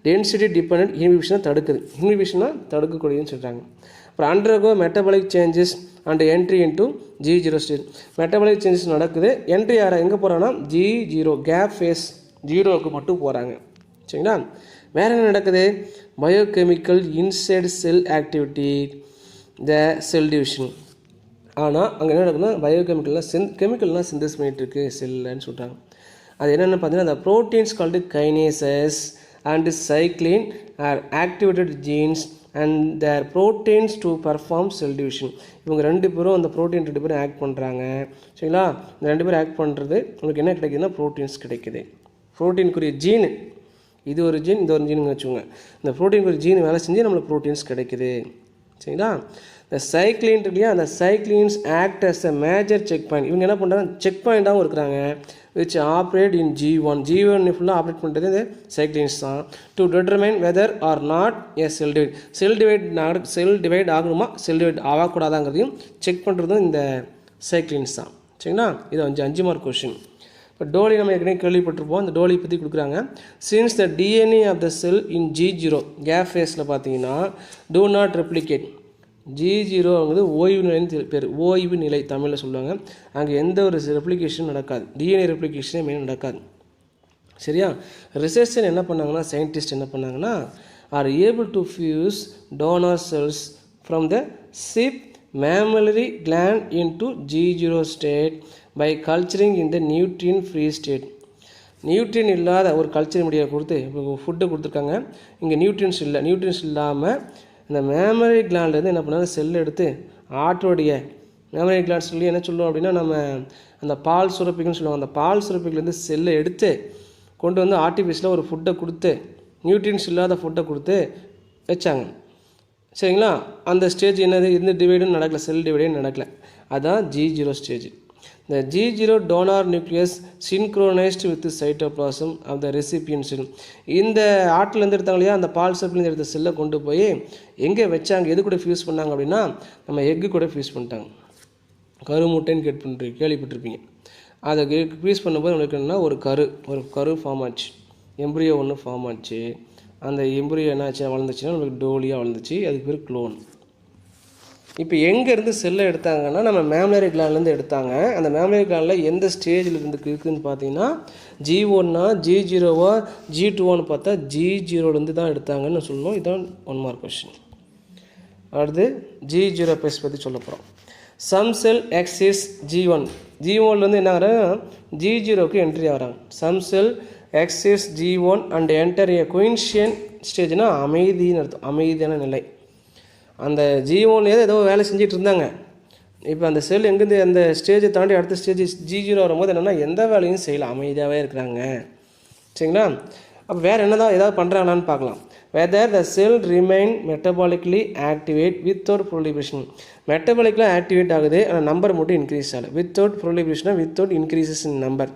[SPEAKER 1] டென்சிட்டி டிபெண்டன்ட் இன்ஹிபிஷனை தடுக்குது, இன்ஹிபிஷனாக தடுக்கக்கூடியதுன்னு சொல்கிறாங்க. அப்புறம் undergo metabolic changes and entry into G0 stage. Metabolic changes நடக்குது, என்ட்ரி யாரை எங்கே போகிறாங்கன்னா G0 கேப் ஃபேஸ் 0க்கு மட்டும் போகிறாங்க. சரிங்களா? வேறு என்ன நடக்குது, பயோகெமிக்கல் இன்சைட் செல் ஆக்டிவிட்டி த செல் டிவிஷன். ஆனால் அங்கே என்ன நடக்குதுன்னா பயோகெமிக்கல்லாம் கெமிக்கல்லாம் சிந்தசிஸ் பண்ணிகிட்ருக்கு செல்லுன்னு சொல்கிறாங்க. அது என்னென்னு பார்த்தீங்கன்னா the proteins called kinases and cyclin are activated genes and their proteins to perform cell division. இவங்க ரெண்டு பேரும் அந்த ப்ரோட்டீன் ரெண்டு பேரும் ஆக்ட் பண்ணுறாங்க. சரிங்களா? இந்த ரெண்டு பேரும் ஆக்ட் பண்ணுறது உங்களுக்கு என்ன கிடைக்குதுன்னா ப்ரோட்டீன்ஸ் கிடைக்குது. ப்ரோட்டீனுக்குரிய ஜீனு இது ஒரு ஜீன், இந்த ஒரு ஜீனுங்க வச்சுக்கோங்க. இந்த ப்ரோட்டீனுக்குரிய ஜீன் வேலை செஞ்சு நம்மளுக்கு ப்ரோட்டீன்ஸ் கிடைக்குது. சரிங்களா? இந்த சைக்ளின் இல்லையா, அந்த cyclins act as a major check point. இவங்க என்ன பண்ணுறாங்க, செக் பாயிண்ட்டாகவும் இருக்கிறாங்க. Which operate in G1. G1 ஃபுல்லாக ஆப்ரேட் பண்ணுறது இந்த சைக்ளின்ஸ் தான். To determine whether or not a cell divide. Cell divide ஆகணுமா, செல் டிவைட் ஆகக்கூடாதாங்கிறதையும் செக் பண்ணுறதும் இந்த சைக்ளின்ஸ் தான். சரிங்களா? இது 5 மார்க் கொஷின். இப்போ டோலி நம்ம ஏற்கனவே கேள்விப்பட்டிருப்போம். அந்த டோலி பற்றி கொடுக்குறாங்க. Since the DNA of the cell in G0 gap ஃபேஸில் பார்த்தீங்கன்னா டூ நாட் ரெப்ளிகேட். G0ங்கிறது ஓய்வு நிலைன்னு பேர். ஓய்வு நிலை தமிழில் சொல்லுவாங்க. அங்கே எந்த ஒரு ரெப்ளிகேஷனும் நடக்காது. DNA ரெப்ளிகேஷனே மெயின் நடக்காது. சரியா? ரிசர்ச்சர் என்ன பண்ணாங்கன்னா, சயின்டிஸ்ட் என்ன பண்ணாங்கன்னா, are able to fuse donor cells from the sheep mammillary gland into G0 state by culturing in the nutrient free state. நியூட்ரியன் இல்லாத ஒரு கல்ச்சர் மீடியா கொடுத்து இப்போ ஃபுட்டை கொடுத்துருக்காங்க. இங்கே நியூட்ரியன்ஸ் இல்லை. நியூட்ரியன்ஸ் இல்லாமல் இந்த மேமரி கிளாண்ட்லேருந்து என்ன பண்ணாங்க, செல்லை எடுத்து ஆட்டோடைய மேமரி கிளாண்ட் சொல்லி என்ன சொல்லுவோம் அப்படின்னா, நம்ம அந்த பால் சுரப்பிக்குன்னு சொல்லுவாங்க. அந்த பால் சுரப்பிலேருந்து செல்லை எடுத்து கொண்டு வந்து ஆர்டிஃபிஷியலாக ஒரு ஃபுட்டை கொடுத்து, நியூட்ரியன்ஸ் இல்லாத ஃபுட்டை கொடுத்து வச்சாங்க. சரிங்களா? அந்த ஸ்டேஜ் என்னது, இந்த டிவைடும் நடக்கலை, செல் டிவைடும் நடக்கலை. அதுதான் G0 stage. The G0 donor nucleus synchronized with the cytoplasm of the recipient cell. இந்த ஆட்டிலேருந்து எடுத்தாங்க இல்லையா, அந்த பால் சப்லேருந்து எடுத்த செல்லை கொண்டு போய் எங்கே வச்சாங்க, எது கூட ஃபியூஸ் பண்ணாங்க அப்படின்னா, நம்ம எக்கு கூட ஃபியூஸ் பண்ணிட்டாங்க. கருமுட்டைன்னு கேள்விப்பட்டிருப்பீங்க. அதை ஃபியூஸ் பண்ணும்போது நம்மளுக்கு என்னன்னா ஒரு கரு ஃபார்ம் ஆச்சு, எம்ப்ரியோ ஒன்று ஃபார்ம் ஆச்சு. அந்த எம்ப்ரியோ என்ன ஆச்சு, வளர்ந்துச்சுன்னா நம்மளுக்கு டோலியாக வளர்ந்துச்சு. அதுக்கு பேர் க்ளோன். இப்போ எங்கேருந்து செல்லை எடுத்தாங்கன்னா, நம்ம மேமலரி கிளாண்ட்லேருந்து எடுத்தாங்க. அந்த மேமலரி கிளாண்டில் எந்த ஸ்டேஜில் இருந்து இருக்குதுன்னு பார்த்தீங்கன்னா, G1 G0 G2 பார்த்தா G0லேருந்து தான் எடுத்தாங்கன்னு சொல்லணும். இதுதான் 1 மார்க் கொஸ்டின். அடுத்து G0 பேஸ் பற்றி சொல்ல போகிறோம். சம் செல் எக்ஸிஸ் G1லேருந்து என்ன ஆகிறாங்க, G0க்கு என்ட்ரி ஆகிறாங்க. Some cell exits G1 and enter a quiescent ஸ்டேஜ்னா அமைதின்னு அர்த்தம், அமைதியான நிலை. அந்த G1 ஏதோ வேலை செஞ்சுட்டு இருந்தாங்க. இப்போ அந்த செல் எங்கேருந்து அந்த ஸ்டேஜை தாண்டி அடுத்த ஸ்டேஜ் G0 வரும்போது என்னென்னா எந்த வேலையும் செய்யலாம், அமைதியாகவே இருக்கிறாங்க. சரிங்களா? அப்போ வேறு என்ன தான் ஏதாவது பண்ணுறாங்களான்னு பார்க்கலாம். Whether the cell remain metabolically activate without proliferation. மெட்டபாலிக்கலாக ஆக்டிவேட் ஆகுது, ஆனால் நம்பர் மட்டும் இன்க்ரீஸ் ஆகலை. வித்தவுட் ப்ரொலிபரேஷனாக without increases in number.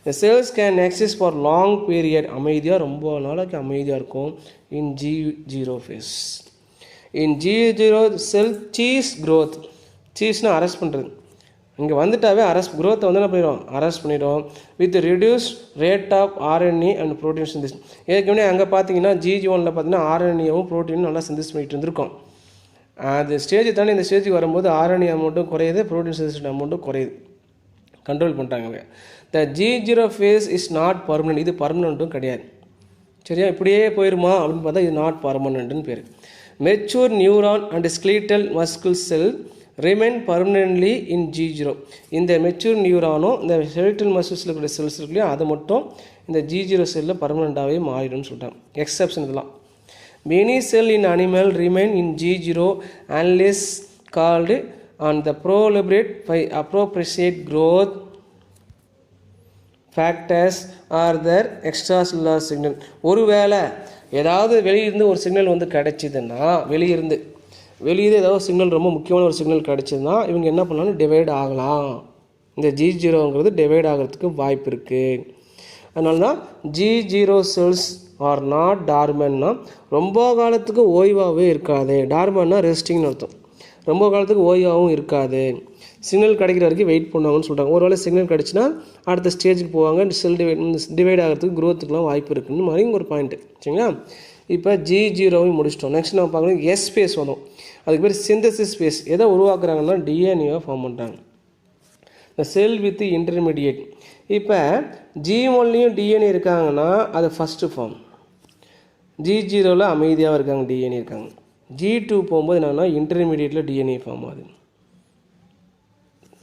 [SPEAKER 1] The cells can exist for long period. அமைதியாக ரொம்ப நாளைக்கு அமைதியாக இருக்கும் in G0 phase. In G0 cell cease growth. சீஸ்னால் அரெஸ்ட் பண்ணுறது. இங்கே வந்துட்டாவே க்ரோத்தை வந்து என்ன பண்ணிடும், அரெஸ்ட் பண்ணிடும். With reduce rate of RNA and protein synthesis. ஏற்கனவே அங்கே பார்த்தீங்கன்னா G1 பார்த்தீங்கன்னா RNAவும் ப்ரோட்டீனும் நல்லா சிந்தசிஸ் பண்ணிட்டு இருந்திருக்கும். அது ஸ்டேஜை தாண்டி இந்த ஸ்டேஜுக்கு வரும்போது RNA அமௌண்ட்டும் குறையுது, ப்ரோட்டீன் சிந்தசிஸ் அமௌண்ட்டும் குறையுது. கண்ட்ரோல் பண்ணிட்டாங்க. The G0 phase is not permanent. இது பர்மனண்ட்டும் கிடையாது. சரியா? இப்படியே போயிருமா அப்படின்னு பார்த்தா இது நாட் பர்மனண்ட்டுன்னு பேர். Mature neuron and skeletal muscle cell remain permanently in G0. இந்த மெச்சூர் நியூரானும் இந்த ஸ்கெலிட்டல் மஸ்கிள்ஸில் இருக்கிற செல்ஸ் இருக்குல்லையா, அது மட்டும் இந்த G0 செல்லில் பர்மனெண்ட்டாகவே மாறிடும்னு சொல்லிட்டாங்க. எக்ஸப்ஷன் இதெல்லாம். Many cell in animal remain in G0 unless called on the proliferate by appropriate growth factors or other extra cellular signal. ஒருவேளை ஏதாவது வெளியிருந்து ஒரு சிக்னல் வந்து கிடச்சிதுன்னா, வெளியிருந்து ஏதாவது சிக்னல் ரொம்ப முக்கியமான ஒரு சிக்னல் கிடச்சிதுன்னா இவங்க என்ன பண்ணாலும் டிவைட் ஆகலாம். இந்த G0ங்கிறது டிவைட் ஆகிறதுக்கு வாய்ப்பு இருக்குது. அதனால தான் G0 செல்ஸ் ஆர் நாட் டார்மன்னா, ரொம்ப காலத்துக்கு ஓய்வாகவே இருக்காது. டார்மன்னா ரெஸ்டிங்னு அர்த்தம். ரொம்ப காலத்துக்கு ஓய்வாகவும் இருக்காது. சிக்னல் கிடைக்கிற வரைக்கும் வெயிட் பண்ணுவாங்கன்னு சொல்கிறாங்க. ஒரு வேளை சிக்னல் கிடச்சின்னா அடுத்த ஸ்டேஜுக்கு போவாங்க. செல் டிவைட் ஆகிறதுக்கு க்ரோத்துக்குலாம் வாய்ப்பு இருக்குன்னு மாதிரி ஒரு பாயிண்ட்டு. சரிங்களா? இப்போ G0வையும் முடிச்சிட்டோம். நெக்ஸ்ட் நம்ம பார்க்கணும் எஸ் ஸ்பேஸ் வரும். அதுக்கு பேர் சிந்தசிஸ் ஸ்பேஸ். எதை உருவாக்குறாங்கன்னா DNA ஃபார்ம் பண்ணுறாங்க. இந்த செல் வித் இன்டர்மீடியேட். இப்போ G1லேயும் DNA இருக்காங்கன்னா அது ஃபஸ்ட்டு ஃபார்ம். G0வில் அமைதியாக இருக்காங்க, DNA இருக்காங்க. G2 போகும்போது என்னன்னா இன்டர்மீடியேட்டில் DNA ஃபார்ம் ஆகுது.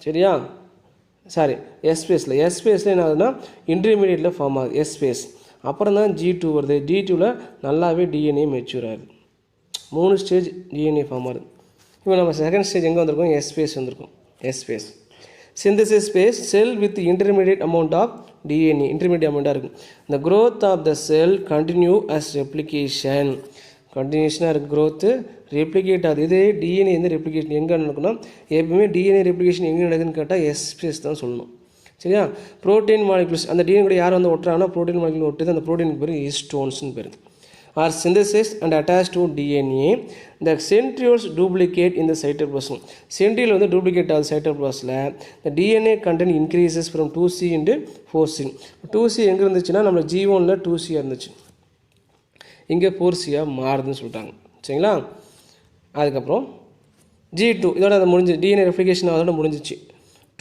[SPEAKER 1] சரியா? சாரி, எஸ் ஸ்பேஸில் என்ன ஆகுதுன்னா இன்டர்மீடியேட்டில் ஃபார்ம் ஆகுது எஸ் ஸ்பேஸ். அப்புறம் தான் G2 வருது. G2வில் நல்லாவே DNA மெச்சூர் ஆகுது. 3 ஸ்டேஜ் டிஎன்ஏ ஃபார்ம் ஆகுது. இப்போ நம்ம செகண்ட் ஸ்டேஜ் எங்கே வந்திருக்கோம்? எஸ் ஃபேஸ் வந்திருக்கோம். S phase synthesis phase, cell with intermediate amount of DNA, intermediate amount இருக்கும். The growth of the cell continue as replication, continuation growth replicate ஆகுது. இதே டிஎன்ஏ வந்து ரெப்ளிகேஷன் எங்கே நடக்கணும்? எப்பவுமே டிஎன்ஏ ரெப்ளிகேஷன் எங்கே நடக்குதுன்னு கேட்டால் எஸ் ஃபேஸ் தான் சொல்லணும். சரியா? ப்ரோட்டீன் மாலிகுல்ஸ் அந்த டிஎன்ஏ கூட யார் வந்து ஒட்டுறாங்கன்னா ப்ரோட்டீன் மாலிகுல் ஒட்டுது. அந்த ப்ரோட்டீனுக்கு பேர் ஹிஸ்டோன்ஸ்னு பேர். Are synthesized and attached to DNA. The centrioles duplicate in the cytoplasm. Centriole வந்து duplicate ஆகுது சைட்டோபிளாஸ்ல. The DNA content increases from 2C into 4C. 2C எங்கே இருந்துச்சுன்னா நம்ம G1ல 2C இருந்துச்சு, இங்கே 4C மாறுதுன்னு சொல்லிட்டாங்க. சரிங்களா? அதுக்கப்புறம் G2 இதோட அதை முடிஞ்சு டிஎன்ஏ ரெப்ளிகேஷன் அதோட முடிஞ்சிச்சு.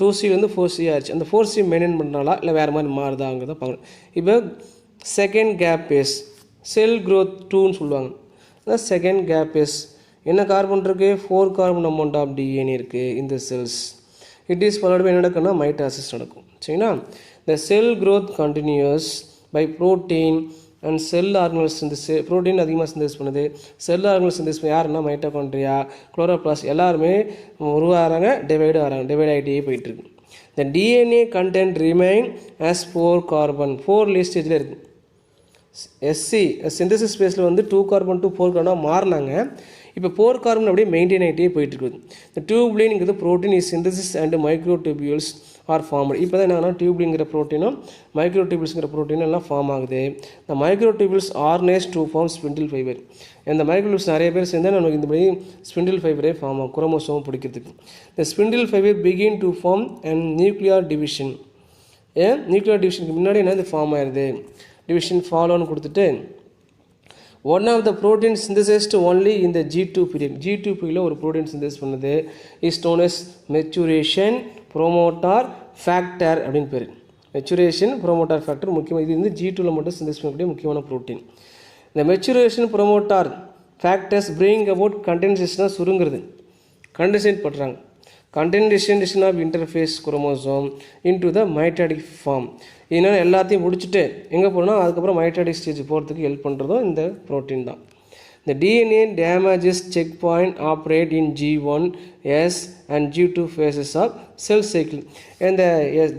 [SPEAKER 1] 2C வந்து 4C ஆயிடுச்சு. அந்த 4C மெயின்டைன் பண்ணுறாங்களா இல்லை வேறு மாதிரி மாறுதாங்கிறத பார்க்கணும். இப்போ second gap phase cell growth 2ன்னு சொல்லுவாங்க. அதான் செகண்ட் கேப் பேஸ். என்ன கார்பன் இருக்குது? 4 கார்பன் அமௌண்ட் ஆஃப் டிஎன்ஏ இருக்குது இந்த cells. It is followed by என்ன நடக்கும்னா மைட்டாசிஸ் நடக்கும். சரிங்களா? The cell growth continues by protein and cell organelle synthesis. Protein அதிகமாக சிந்தசிஸ் பண்ணுது. செல் ஆர்கனல் சிந்தசிஸ் யாருன்னா மைட்டோகாண்ட்ரியா, குளோரோபிளாஸ்ட் எல்லாருமே உருவாகிறாங்க, டிவைட் ஆகிட்டே போயிட்டுருக்கு. The DNA content remain as 4 carbon 4 ஸ்டேஜில் இருக்குது. எஸ்சி சிந்தசிஸ் ஸ்பேஸில் வந்து 2 கார்பன் to 4 கார்பனாக மாறினாங்க. இப்போ 4 கார்பன் அப்படியே மெயின்டைன் ஆகிட்டே போயிட்டு இருக்குது. இந்த டியூப்லின்ங்கிறது protein is synthesis and microtubules are form. இப்போ தான் என்னன்னா டியூப்லிங்கிற ப்ரோட்டீனும் மைக்ரோடியூபியூல்ஸுங்கிற ப்ரோட்டீனும் எல்லாம் ஃபார்ம் ஆகுது. இந்த மைக்ரோடியூபியூல்ஸ் ஆர்னேஸ் டு ஃபார்ம் ஸ்பிண்டில் ஃபைபர். இந்த மைக்ரோடியூபியூல்ஸ் நிறைய பேர் சேர்ந்தால் நமக்கு இந்த மாதிரி ஸ்பிண்டில் ஃபைபரே ஃபார்ம் ஆகும் குரோமோசோம் பிடிக்கிறதுக்கு. இந்த spindle fibre begin to form and nuclear division. Nuclear டிவிஷனுக்கு முன்னாடி என்ன இது ஃபார்ம் ஆயிடுது? டிவிஷன் ஃபாலோன்னு கொடுத்துட்டு one of the protein synthesised only இந்த G2 பீரியட். G2 பீரியடில் ஒரு ப்ரோட்டீன் சிந்தசிஸ் பண்ணுது. Is known as maturation promoter factor அப்படின்னு பேர். மெச்சுரேஷன் ப்ரோமோட்டார் ஃபேக்டர் முக்கியமாக இது வந்து G2ல மட்டும் சிந்தசிஸ் பண்ணக்கூடிய முக்கியமான ப்ரோட்டீன். இந்த maturation promoter factors bring about கண்டென்சேஷனாக சுருங்குறது, கண்டென்சேட் பண்ணுறாங்க. Condensation of interphase chromosome into the mitotic form. இதனால் எல்லாத்தையும் முடிச்சுட்டு எங்கே போகணும்னா அதுக்கப்புறம் மைட்டாடிக் ஸ்டேஜ் போகிறதுக்கு ஹெல்ப் பண்ணுறதும் இந்த ப்ரோட்டீன் தான். இந்த DNA damages check point operate in G1, S and G2 phases of cell cycle. இந்த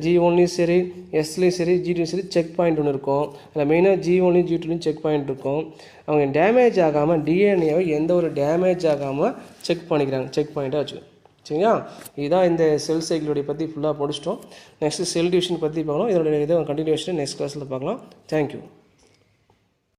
[SPEAKER 1] G1லையும் சரி எஸ்லையும் சரி G2லையும் சரி செக் பாயிண்ட் ஒன்று இருக்கும். அதில் மெயினாக G1லையும் G2லையும் செக் பாயிண்ட் இருக்கும். அவங்க டேமேஜ் ஆகாமல் டிஎன்ஏவை எந்த ஒரு டேமேஜ் ஆகாமல் செக் பண்ணிக்கிறாங்க, செக் பாயிண்ட்டாக வச்சுக்கோங்க. சரிங்களா? இதுதான் இந்த செல் சைக்கிளுடைய பற்றி ஃபுல்லாக முடிச்சிட்டோம். நெக்ஸ்ட்டு செல் டிவிஷன் பற்றி பார்க்கலாம். இதோட இதை கண்டினியூஷன் நெக்ஸ்ட் கிளாஸில் பார்க்கலாம். தேங்க்யூ.